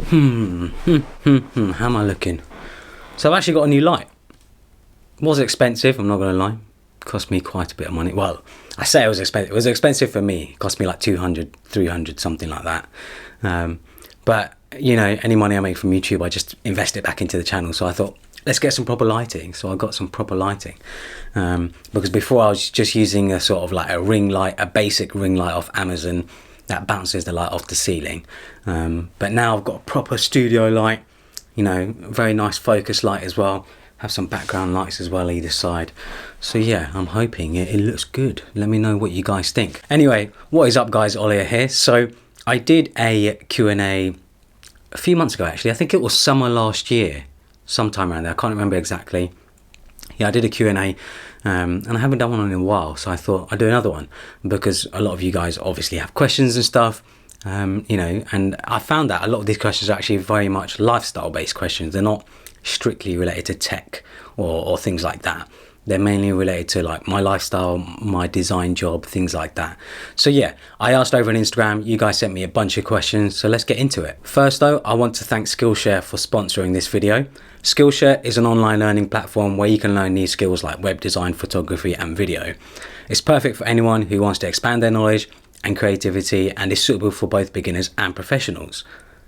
How am I looking? So I've actually got a new light. It was expensive, I'm not going to lie. It cost me quite a bit of money. Well, I say it was expensive. It was expensive for me. It cost me like 200, 300, something like that. But, you know, any money I make from YouTube, I just invest it back into the channel. So I thought, let's get some proper lighting. So I got some proper lighting. Because before I was just using a sort of like a ring light, a basic ring light off Amazon that bounces the light off the ceiling. But now I've got a proper studio light, you know, very nice focus light as well. Have some background lights as well either side. So yeah, I'm hoping it looks good. Let me know what you guys think. Anyway, what is up guys, Ollie here. So I did a Q&A a few months ago actually. I think it was summer last year, sometime around there. I can't remember exactly. Yeah, I did a Q&A and I haven't done one in a while. So I thought I'd do another one because a lot of you guys obviously have questions and stuff. You know, and I found that a lot of these questions are actually very much lifestyle based questions. They're not strictly related to tech or things like that. They're mainly related to like my lifestyle, my design job, things like that. So yeah, I asked over on Instagram, you guys sent me a bunch of questions, so let's get into it. First though, I want to thank Skillshare for sponsoring this video. Skillshare is an online learning platform where you can learn new skills like web design, photography and video. It's perfect for anyone who wants to expand their knowledge and creativity and is suitable for both beginners and professionals.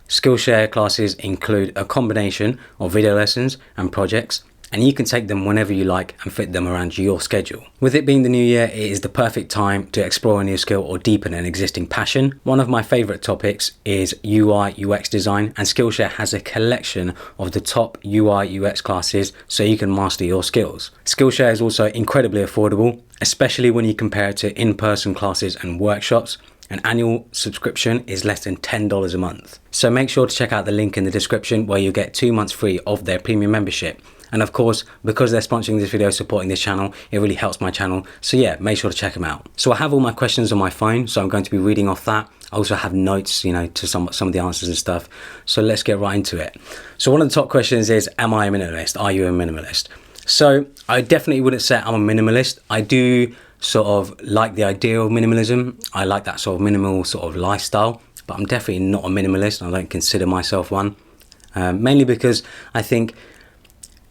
Skillshare classes include a combination of video lessons and projects, and you can take them whenever you like and fit them around your schedule. With it being the new year, it is the perfect time to explore a new skill or deepen an existing passion. One of my favorite topics is UI/UX design, and Skillshare has a collection of the top UI/UX classes so you can master your skills. Skillshare is also incredibly affordable, especially when you compare it to in-person classes and workshops. An annual subscription is less than $10 a month. So make sure to check out the link in the description where you get 2 months free of their premium membership. And of course, because they're sponsoring this video, supporting this channel, it really helps my channel. So yeah, make sure to check them out. So I have all my questions on my phone, so I'm going to be reading off that. I also have notes, you know, to some of the answers and stuff. So let's get right into it. So one of the top questions is, am I a minimalist? Are you a minimalist? So I definitely wouldn't say I'm a minimalist. I do sort of like the idea of minimalism. I like that sort of minimal sort of lifestyle, but I'm definitely not a minimalist. I don't consider myself one, mainly because I think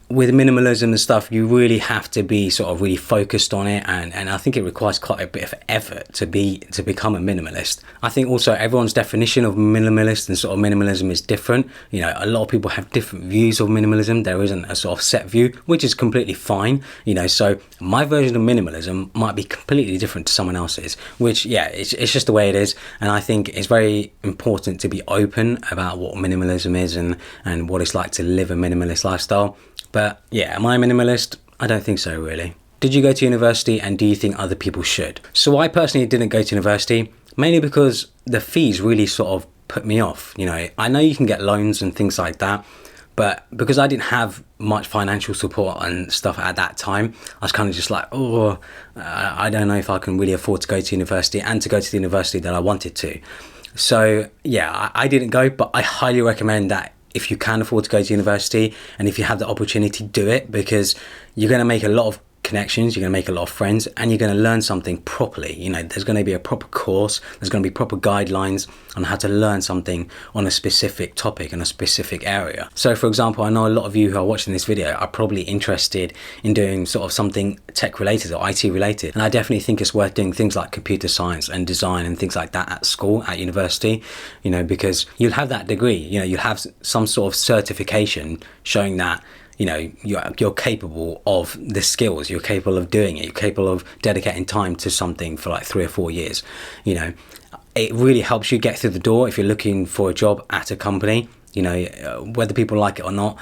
with minimalism and stuff, you really have to be sort of really focused on it, and I think it requires quite a bit of effort to become a minimalist. I think also everyone's definition of minimalist and sort of minimalism is different. You know, a lot of people have different views of minimalism. There isn't a sort of set view, which is completely fine. You know, so my version of minimalism might be completely different to someone else's, which yeah, it's just the way it is. And I think it's very important to be open about what minimalism is and what it's like to live a minimalist lifestyle. But yeah, am I a minimalist? I don't think so, really. Did you go to university and do you think other people should? So I personally didn't go to university, mainly because the fees really sort of put me off. You know, I know you can get loans and things like that, but because I didn't have much financial support and stuff at that time, I was kind of just like, oh, I don't know if I can really afford to go to university and to go to the university that I wanted to. So yeah, I didn't go, but I highly recommend that if you can afford to go to university and if you have the opportunity, do it, because you're going to make a lot of connections, you're going to make a lot of friends, and you're going to learn something properly. You know, there's going to be a proper course, there's going to be proper guidelines on how to learn something on a specific topic in a specific area. So for example, I know a lot of you who are watching this video are probably interested in doing sort of something tech related or IT related, and I definitely think it's worth doing things like computer science and design and things like that at school, at university, you know, because you'll have that degree, you know, you'll have some sort of certification showing that, you know, you're capable of the skills, you're capable of doing it, you're capable of dedicating time to something for like 3 or 4 years. You know, it really helps you get through the door if you're looking for a job at a company. You know, whether people like it or not,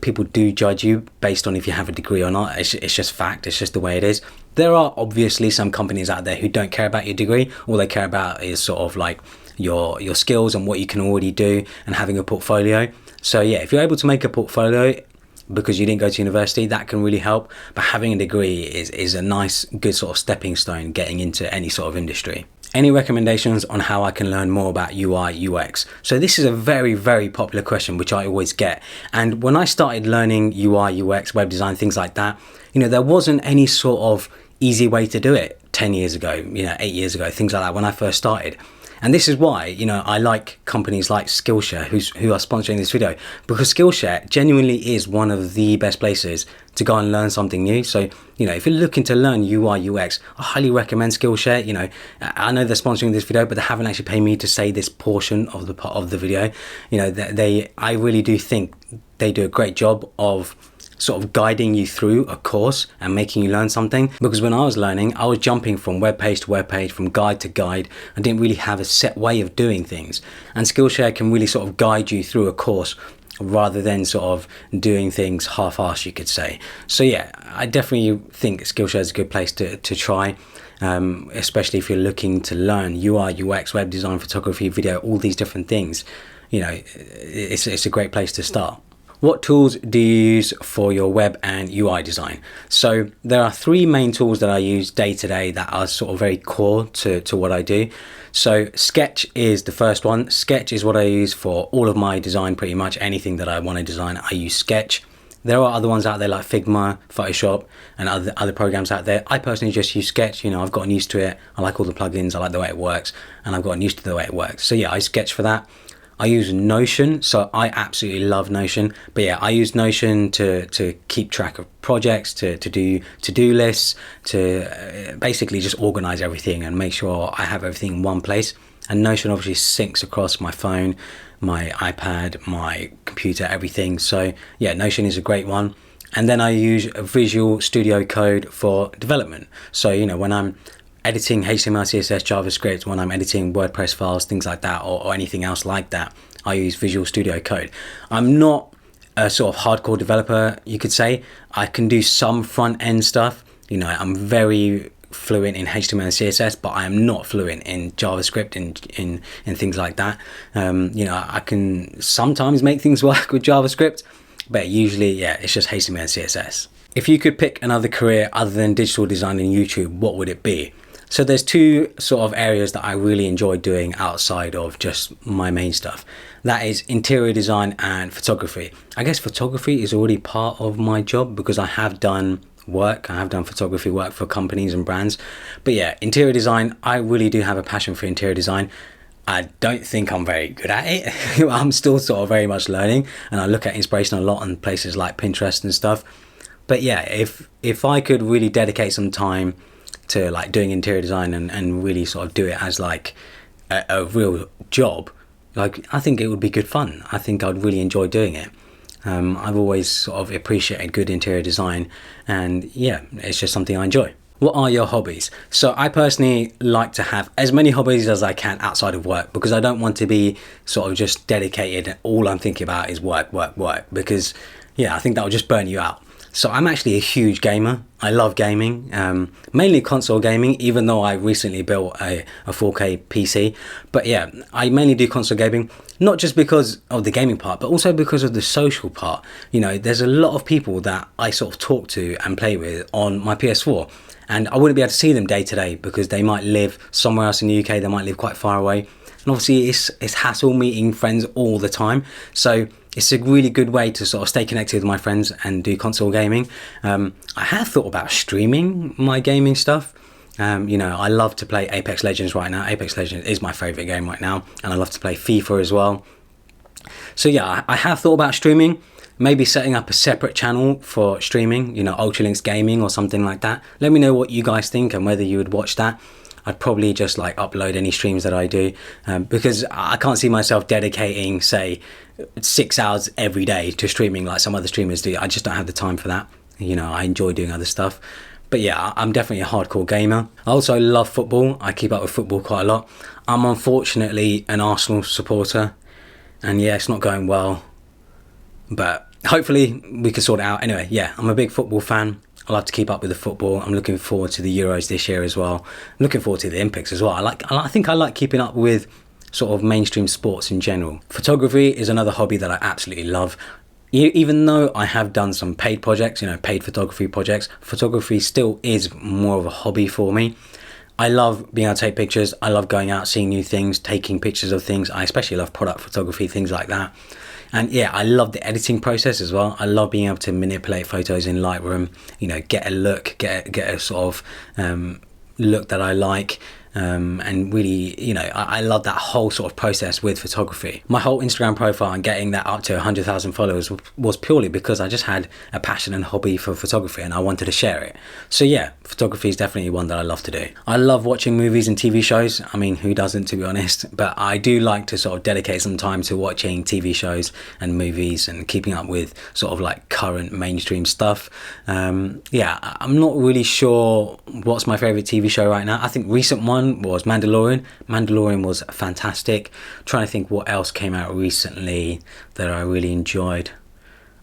people do judge you based on if you have a degree or not. It's just fact, it's just the way it is. There are obviously some companies out there who don't care about your degree. All they care about is sort of like your skills and what you can already do and having a portfolio. So yeah, if you're able to make a portfolio because you didn't go to university, that can really help. But having a degree is a nice, good sort of stepping stone getting into any sort of industry. Any recommendations on how I can learn more about UI UX? So this is a very, very popular question, which I always get. And when I started learning UI UX, web design, things like that, you know, there wasn't any sort of easy way to do it 10 years ago, you know, 8 years ago, things like that when I first started. And this is why, you know, I like companies like Skillshare who are sponsoring this video, because Skillshare genuinely is one of the best places to go and learn something new. So, you know, if you're looking to learn UI UX, I highly recommend Skillshare. You know, I know they're sponsoring this video, but they haven't actually paid me to say this portion of the video. You know, I really do think they do a great job of sort of guiding you through a course and making you learn something. Because when I was learning, I was jumping from web page to web page, from guide to guide. I didn't really have a set way of doing things. And Skillshare can really sort of guide you through a course rather than sort of doing things half-assed, you could say. So yeah, I definitely think Skillshare is a good place to try, especially if you're looking to learn UI, UX, web design, photography, video, all these different things. You know, it's a great place to start. What tools do you use for your web and UI design? So there are three main tools that I use day to day that are sort of very core to what I do. So Sketch is the first one. Sketch is what I use for all of my design, pretty much anything that I want to design, I use Sketch. There are other ones out there like Figma, Photoshop, and other programs out there. I personally just use Sketch. You know, I've gotten used to it. I like all the plugins, I like the way it works, and I've gotten used to the way it works. So yeah, I Sketch for that. I use Notion, so I absolutely love Notion. But yeah, I use Notion to keep track of projects, to do to-do lists, to basically just organize everything and make sure I have everything in one place. And Notion obviously syncs across my phone, my iPad, my computer, everything. So yeah, Notion is a great one. And then I use Visual Studio Code for development. So, you know, when I'm editing HTML, CSS, JavaScript, when I'm editing WordPress files, things like that, or anything else like that, I use Visual Studio Code. I'm not a sort of hardcore developer, you could say. I can do some front end stuff. You know, I'm very fluent in HTML and CSS, but I am not fluent in JavaScript and things like that. You know, I can sometimes make things work with JavaScript, but usually, yeah, it's just HTML and CSS. If you could pick another career other than digital design and YouTube, what would it be? So there's two sort of areas that I really enjoy doing outside of just my main stuff. That is interior design and photography. I guess photography is already part of my job because I have done photography work for companies and brands. But yeah, interior design, I really do have a passion for interior design. I don't think I'm very good at it. I'm still sort of very much learning, and I look at inspiration a lot on places like Pinterest and stuff. But yeah, if I could really dedicate some time to like doing interior design and really sort of do it as like a real job, like I think it would be good fun. I think I'd really enjoy doing it. I've always sort of appreciated good interior design, and yeah, it's just something I enjoy. What are your hobbies? So I personally like to have as many hobbies as I can outside of work, because I don't want to be sort of just dedicated and all I'm thinking about is work, because yeah, I think that will just burn you out. So I'm actually a huge gamer. I love gaming, mainly console gaming, even though I recently built a 4K PC. But yeah, I mainly do console gaming, not just because of the gaming part, but also because of the social part. You know, there's a lot of people that I sort of talk to and play with on my PS4. And I wouldn't be able to see them day to day because they might live somewhere else in the UK, they might live quite far away. And obviously it's hassle meeting friends all the time. So it's a really good way to sort of stay connected with my friends and do console gaming. I have thought about streaming my gaming stuff. You know, I love to play Apex Legends right now. Apex Legends is my favourite game right now. And I love to play FIFA as well. So yeah, I have thought about streaming. Maybe setting up a separate channel for streaming, you know, Ultralinks Gaming or something like that. Let me know what you guys think and whether you would watch that. I'd probably just like upload any streams that I do, because I can't see myself dedicating, say, 6 hours every day to streaming like some other streamers do. I just don't have the time for that. You know, I enjoy doing other stuff. But yeah, I'm definitely a hardcore gamer. I also love football. I keep up with football quite a lot. I'm unfortunately an Arsenal supporter. And yeah, it's not going well. But hopefully we can sort it out. Anyway, yeah, I'm a big football fan. I love to keep up with the football. I'm looking forward to the Euros this year as well. I'm looking forward to the Olympics as well. I think I like keeping up with sort of mainstream sports in general. Photography is another hobby that I absolutely love. Even though I have done some paid projects, you know, paid photography projects, photography still is more of a hobby for me. I love being able to take pictures. I love going out, seeing new things, taking pictures of things. I especially love product photography, things like that. And yeah, I love the editing process as well. I love being able to manipulate photos in Lightroom, you know, get a look, get a sort of look that I like. and really, you know, I love that whole sort of process with photography. My whole Instagram profile and getting that up to 100,000 followers was purely because I just had a passion and hobby for photography and I wanted to share it. So yeah, photography is definitely one that I love to do. I love watching movies and TV shows. I mean, who doesn't, to be honest? But I do like to sort of dedicate some time to watching TV shows and movies and keeping up with sort of like current mainstream stuff. Yeah, I'm not really sure what's my favorite TV show right now. I think recent one was Mandalorian. Mandalorian was fantastic. Trying to think what else came out recently that I really enjoyed.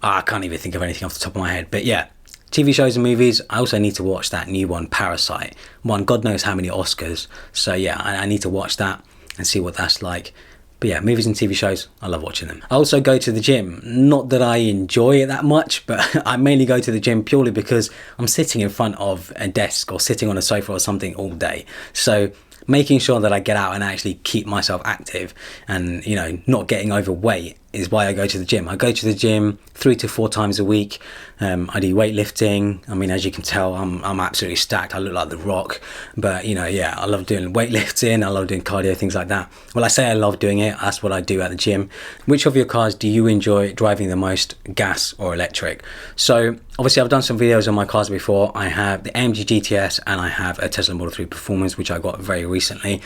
I can't even think of anything off the top of my head. But yeah, TV shows and movies. I also need to watch that new one, Parasite. Won God knows how many Oscars. So yeah, I need to watch that and see what that's like. But yeah, movies and TV shows, I love watching them. I also go to the gym. Not that I enjoy it that much, but I mainly go to the gym purely because I'm sitting in front of a desk or sitting on a sofa or something all day. So making sure that I get out and actually keep myself active and, you know, not getting overweight is why I go to the gym. I go to the gym 3 to 4 times a week. I do weightlifting. I mean, as you can tell, I'm absolutely stacked. I look like The Rock. But, you know, yeah, I love doing weightlifting. I love doing cardio, things like that. Well, I say I love doing it. That's what I do at the gym. Which of your cars do you enjoy driving the most, gas or electric? So, obviously, I've done some videos on my cars before. I have the AMG GTS and I have a Tesla Model 3 Performance, which I got very recently.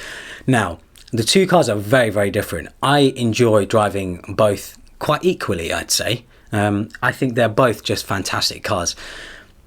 Now, the two cars are very, very different. I enjoy driving both quite equally, I'd say. I think they're both just fantastic cars.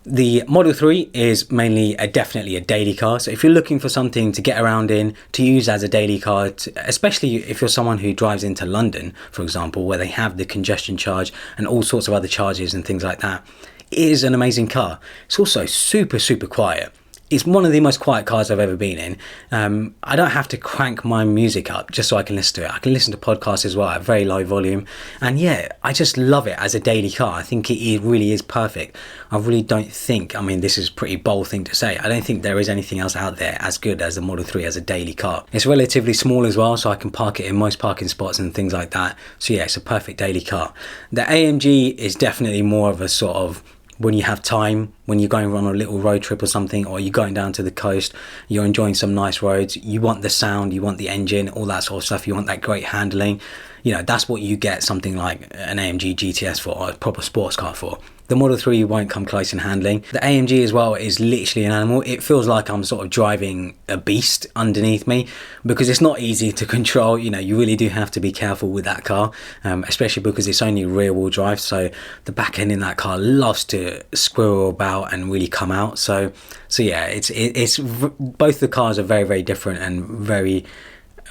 The Model 3 is mainly definitely a daily car. So if you're looking for something to get around in, to use as a daily car, especially if you're someone who drives into London, for example, where they have the congestion charge and all sorts of other charges and things like that, it is an amazing car. It's also super, super quiet. It's one of the most quiet cars I've ever been in. I don't have to crank my music up just so I can listen to it. I can listen to podcasts as well at very low volume. And yeah, I just love it as a daily car. I think it really is perfect. I really don't think, I mean, this is a pretty bold thing to say. I don't think there is anything else out there as good as the Model 3 as a daily car. It's relatively small as well, so I can park it in most parking spots and things like that. So yeah, it's a perfect daily car. The AMG is definitely more of a sort of, when you have time, when you're going on a little road trip or something, or you're going down to the coast, you're enjoying some nice roads, you want the sound, you want the engine, all that sort of stuff, you want that great handling, you know, that's what you get something like an AMG GTS for, or a proper sports car for. The Model 3 won't come close in handling. The AMG as well is literally an animal. It feels like I'm sort of driving a beast underneath me because it's not easy to control. You know, you really do have to be careful with that car, especially because it's only rear wheel drive. So the back end in that car loves to squirrel about and really come out. So yeah, it's both the cars are very, very different and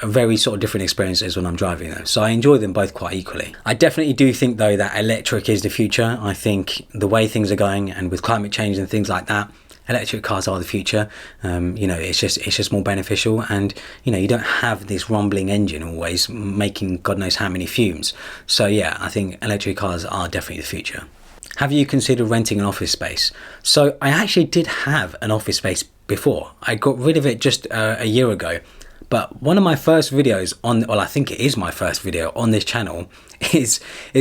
very sort of different experiences when I'm driving them. So I enjoy them both quite equally. I definitely do think though that electric is the future. I think the way things are going and with climate change and things like that, electric cars are the future. You know, it's just more beneficial, and you know, you don't have this rumbling engine always making God knows how many fumes. So yeah, I think electric cars are definitely the future. Have you considered renting an office space? So I actually did have an office space before. I got rid of it just a year ago. But one of my first videos I think it is my first video on this channel, is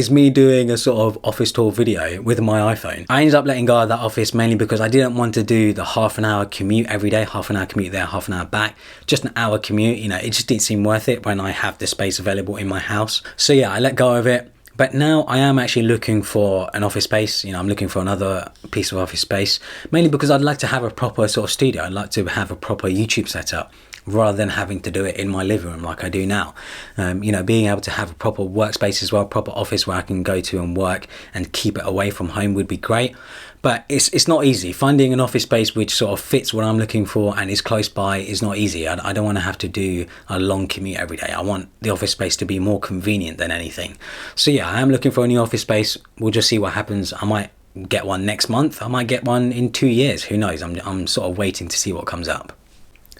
me doing a sort of office tour video with my iPhone. I ended up letting go of that office mainly because I didn't want to do the half an hour commute every day, half an hour commute there, half an hour back, just an hour commute. You know, it just didn't seem worth it when I have the space available in my house. So yeah, I let go of it. But now I am actually looking for an office space. You know, I'm looking for another piece of office space, mainly because I'd like to have a proper sort of studio. I'd like to have a proper YouTube setup, rather than having to do it in my living room like I do now. You know, being able to have a proper workspace as well, proper office where I can go to and work and keep it away from home would be great. But it's not easy. Finding an office space which sort of fits what I'm looking for and is close by is not easy. I don't want to have to do a long commute every day. I want the office space to be more convenient than anything. So yeah, I am looking for a new office space. We'll just see what happens. I might get one next month. I might get one in 2 years. Who knows? I'm sort of waiting to see what comes up.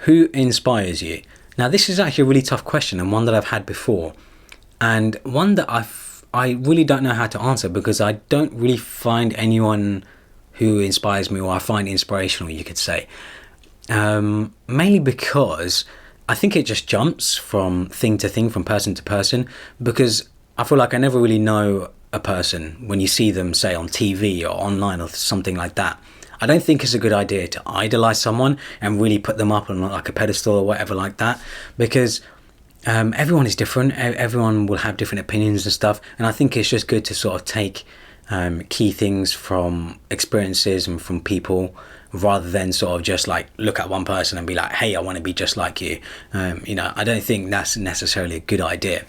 Who inspires you? Now, this is actually a really tough question and one that I've had before, and one that I really don't know how to answer because I don't really find anyone who inspires me or I find inspirational, you could say. Mainly because I think it just jumps from thing to thing, from person to person, because I feel like I never really know a person when you see them, say, on TV or online or something like that. I don't think it's a good idea to idolize someone and really put them up on like a pedestal or whatever like that, because everyone is different. Everyone will have different opinions and stuff, and I think it's just good to sort of take key things from experiences and from people, rather than sort of just like look at one person and be like, hey, I want to be just like you. I don't think that's necessarily a good idea.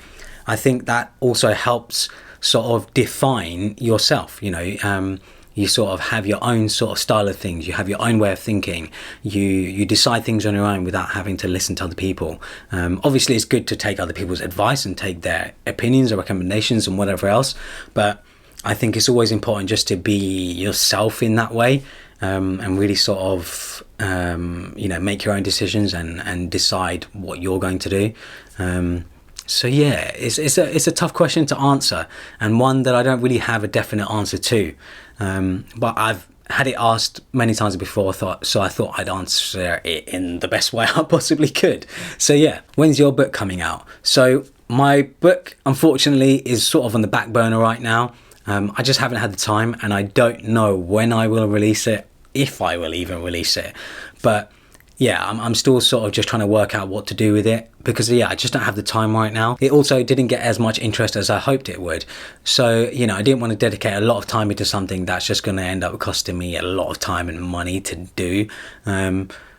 I think that also helps sort of define yourself. You sort of have your own sort of style of things. You have your own way of thinking. You decide things on your own without having to listen to other people. Obviously, it's good to take other people's advice and take their opinions or recommendations and whatever else. But I think it's always important just to be yourself in that way, and really sort of, make your own decisions and decide what you're going to do. So yeah, it's a tough question to answer, and one that I don't really have a definite answer to. But I've had it asked many times before, so I thought I'd answer it in the best way I possibly could. So yeah, when's your book coming out? So my book, unfortunately, is sort of on the back burner right now. I just haven't had the time, and I don't know when I will release it, if I will even release it. But yeah, I'm still sort of just trying to work out what to do with it, because I just don't have the time right now. It also didn't get as much interest as I hoped it would. So, I didn't want to dedicate a lot of time into something that's just going to end up costing me a lot of time and money to do.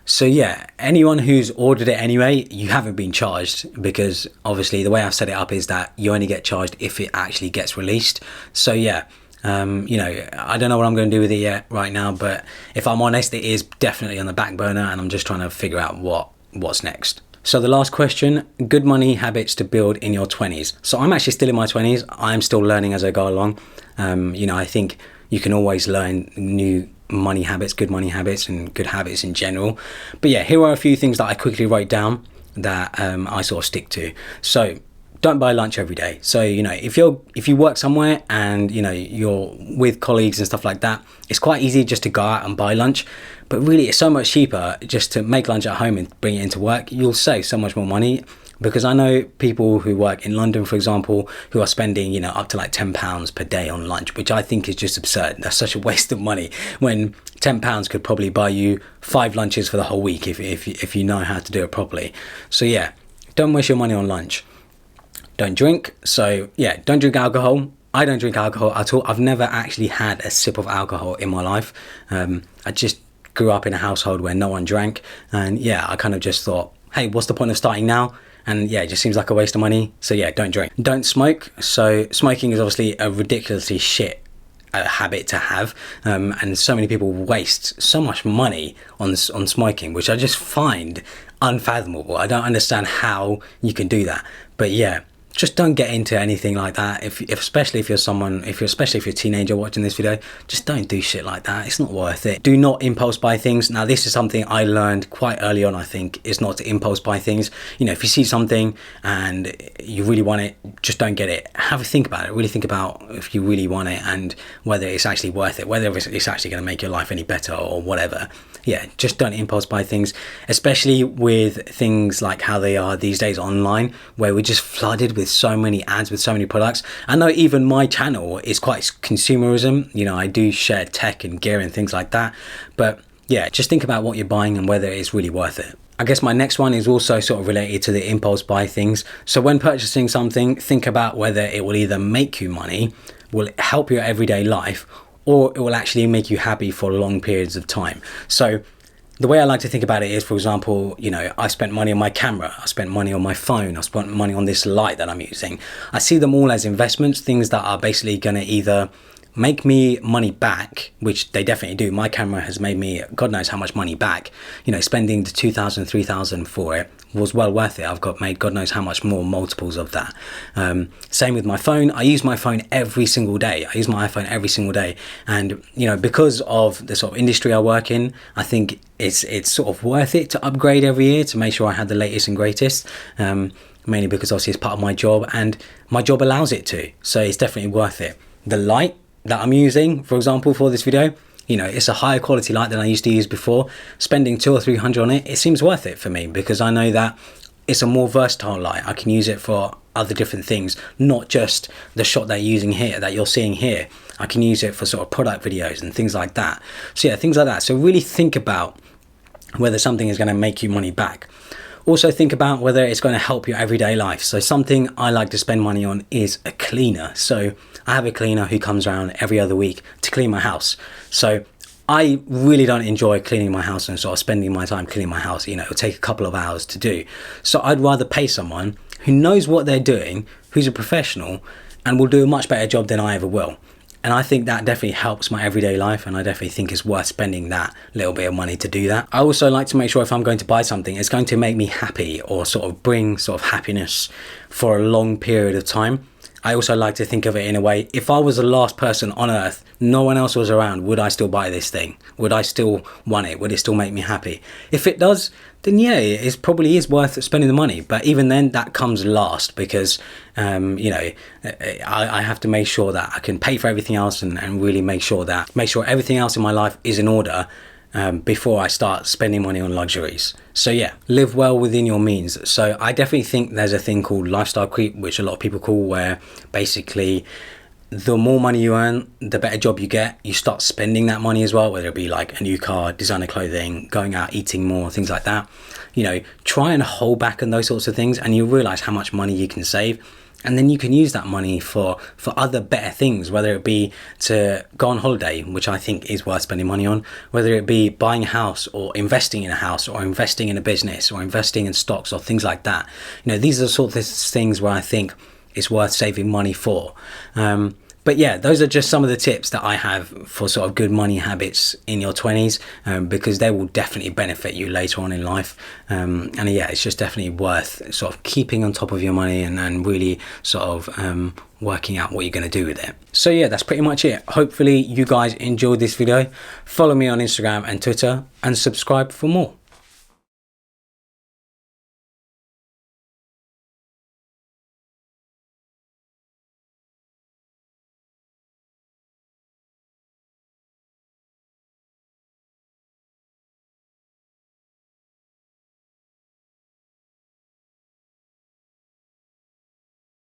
So yeah, anyone who's ordered it anyway, you haven't been charged, because obviously the way I've set it up is that you only get charged if it actually gets released. So yeah, I don't know what I'm going to do with it yet right now, but if I'm honest, it is definitely on the back burner, and I'm just trying to figure out what's next. So the last question, good money habits to build in your 20s. So I'm actually still in my 20s. I'm still learning as I go along. I think you can always learn new money habits, good money habits, and good habits in general. But yeah, here are a few things that I quickly wrote down that I sort of stick to. So don't buy lunch every day. So, if you work somewhere and, you're with colleagues and stuff like that, it's quite easy just to go out and buy lunch. But really, it's so much cheaper just to make lunch at home and bring it into work. You'll save so much more money, because I know people who work in London, for example, who are spending, up to like £10 per day on lunch, which I think is just absurd. That's such a waste of money, when £10 could probably buy you 5 lunches for the whole week if you know how to do it properly. So yeah, don't waste your money on lunch. Don't drink. So yeah, don't drink alcohol. I don't drink alcohol at all. I've never actually had a sip of alcohol in my life. I just grew up in a household where no one drank, and yeah, I kind of just thought, hey, what's the point of starting now? And yeah, it just seems like a waste of money. So yeah, don't drink. Don't smoke. So smoking is obviously a ridiculously shit habit to have, and so many people waste so much money on smoking, which I just find unfathomable. I don't understand how you can do that. But yeah, just don't get into anything like that. Especially if you're a teenager watching this video, just don't do shit like that. It's not worth it. Do not impulse buy things. Now, this is something I learned quite early on, I think, is not to impulse buy things. If you see something and you really want it, just don't get it. Have a think about it. Really think about if you really want it and whether it's actually worth it, whether it's actually going to make your life any better or whatever. Yeah, just don't impulse buy things, especially with things like how they are these days online, where we're just flooded with so many ads, with so many products. I know even my channel is quite consumerism. I do share tech and gear and things like that. But yeah, just think about what you're buying and whether it's really worth it. I guess my next one is also sort of related to the impulse buy things. So when purchasing something, think about whether it will either make you money, will help your everyday life, or it will actually make you happy for long periods of time. So the way I like to think about it is, for example, I spent money on my camera, I spent money on my phone, I spent money on this light that I'm using. I see them all as investments, things that are basically going to either make me money back, which they definitely do. My camera has made me God knows how much money back. Spending the 2,000, 3,000 for it was well worth it. I've made God knows how much more multiples of that. Same with my phone. I use my phone every single day. I use my iPhone every single day. And, because of the sort of industry I work in, I think it's sort of worth it to upgrade every year to make sure I have the latest and greatest. Mainly because obviously it's part of my job and my job allows it to. So it's definitely worth it. The light that I'm using, for example, for this video, it's a higher quality light than I used to use before. Spending 200 or 300 on it, it seems worth it for me, because I know that it's a more versatile light. I can use it for other different things, not just the shot that you're seeing here. I can use it for sort of product videos and things like that. So yeah, things like that. So really think about whether something is going to make you money back. Also think about whether it's going to help your everyday life. So something I like to spend money on is a cleaner. So I have a cleaner who comes around every other week to clean my house. So I really don't enjoy cleaning my house and sort of spending my time cleaning my house. You know, it'll take a couple of hours to do. So I'd rather pay someone who knows what they're doing, who's a professional, and will do a much better job than I ever will. And I think that definitely helps my everyday life, and I definitely think it's worth spending that little bit of money to do that. I also like to make sure if I'm going to buy something, it's going to make me happy or sort of bring sort of happiness for a long period of time. I also like to think of it in a way, if I was the last person on earth, no one else was around, would I still buy this thing? Would I still want it? Would it still make me happy? If it does, then yeah, it probably is worth spending the money. But even then, that comes last because, I have to make sure that I can pay for everything else and really make sure everything else in my life is in order before I start spending money on luxuries. So yeah, live well within your means. So I definitely think there's a thing called lifestyle creep, which a lot of people call, where basically the more money you earn, the better job you get. You start spending that money as well, whether it be like a new car, designer clothing, going out, eating more, things like that. You know, try and hold back on those sorts of things, and you realize how much money you can save. And then you can use that money for other better things, whether it be to go on holiday, which I think is worth spending money on, whether it be buying a house or investing in a house or investing in a business or investing in stocks or things like that. You know, these are the sort of things where I think it's worth saving money for. But yeah, those are just some of the tips that I have for sort of good money habits in your 20s, because they will definitely benefit you later on in life. And yeah, it's just definitely worth sort of keeping on top of your money and really sort of working out what you're going to do with it. So yeah, that's pretty much it. Hopefully you guys enjoyed this video. Follow me on Instagram and Twitter and subscribe for more.